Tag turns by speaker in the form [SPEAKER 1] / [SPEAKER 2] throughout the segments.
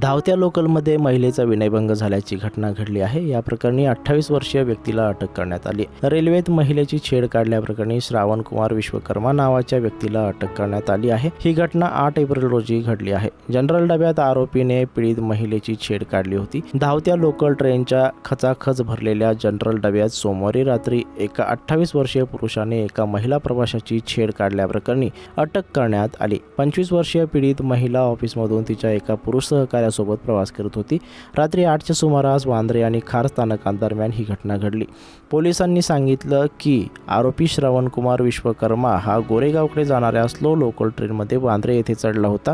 [SPEAKER 1] धावत्या लोकलमध्ये महिलेचा विनयभंग झाल्याची घटना घडली आहे। या प्रकरणी 28 वर्षीय व्यक्तीला अटक करण्यात आली। रेल्वेत महिलेची छेड काढल्याप्रकरणी श्रावण कुमार विश्वकर्मा नावाच्या व्यक्तीला अटक करण्यात आली आहे। ही घटना 8 एप्रिल रोजी घडली आहे। जनरल डब्यात आरोपीने पीडित महिलेची छेड काढली होती। धावत्या लोकल ट्रेनच्या खचाखच भरलेल्या जनरल डब्यात सोमवारी रात्री एका 28 वर्षीय पुरुषाने एका महिला प्रवाशाची छेड काढल्याप्रकरणी अटक करण्यात आली। 25 वर्षीय पीडित महिला ऑफिसमधून तिच्या एका पुरुष सोबत प्रवास करत होती। रात्री 8च्या सुमारास वांद्रे आणि खार स्थानकांदरम्यान ही घटना घडली। पोलिसांनी सांगितलं की आरोपी श्रावण कुमार विश्वकर्मा हा गोरेगावकडे जाणाऱ्या स्लो लोकल ट्रेनमध्ये वांद्रे येथे चढला होता।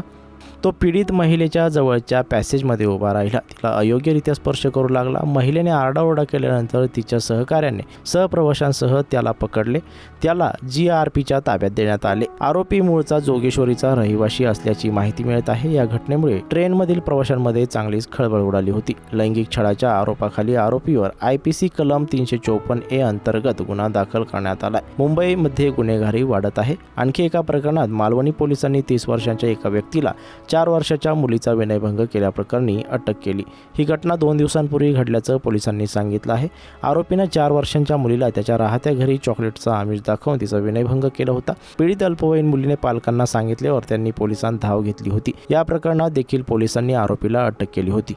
[SPEAKER 1] तो पीडित महिलेच्या जवळच्या पॅसेजमध्ये उभा राहिला। तिला अयोग्यरित्या स्पर्श करू लागला। महिलेने आरडाओरडा केल्यानंतर तिच्या सहकाऱ्याने सहप्रवाशांसह त्याला पकडले। त्याला GRPच्या ताब्यात देण्यात आले। आरोपी मूळचा जोगेश्वरीचा रहिवासी असल्याची माहिती मिळत आहे। या घटनेमुळे ट्रेनमधील प्रवाशांमध्ये चांगलीच खळबळ उडाली होती। लैंगिक छळाच्या आरोपाखाली आरोपीवर IPC कलम 354A अंतर्गत गुन्हा दाखल करण्यात आला। मुंबईमध्ये गुन्हेगारी वाढत आहे। आणखी एका प्रकरणात मालवणी पोलिसांनी 30 वर्षांच्या एका व्यक्तीला 4 वर्षाच्या मुलीचा विनयभंग केल्याप्रकरणी अटक केली। ही घटना 2 दिवसांपूर्वी घडल्याचं पोलिसांनी सांगितलं आहे। आरोपीनं 4 वर्षांच्या मुलीला त्याच्या राहत्या घरी चॉकलेटचा आमिष दाखवून तिचा विनयभंग केला होता। पीडित अल्पवयीन मुलीने पालकांना सांगितल्यावर त्यांनी पोलिसांत धाव घेतली होती। या प्रकरणात देखील पोलिसांनी आरोपीला अटक केली होती।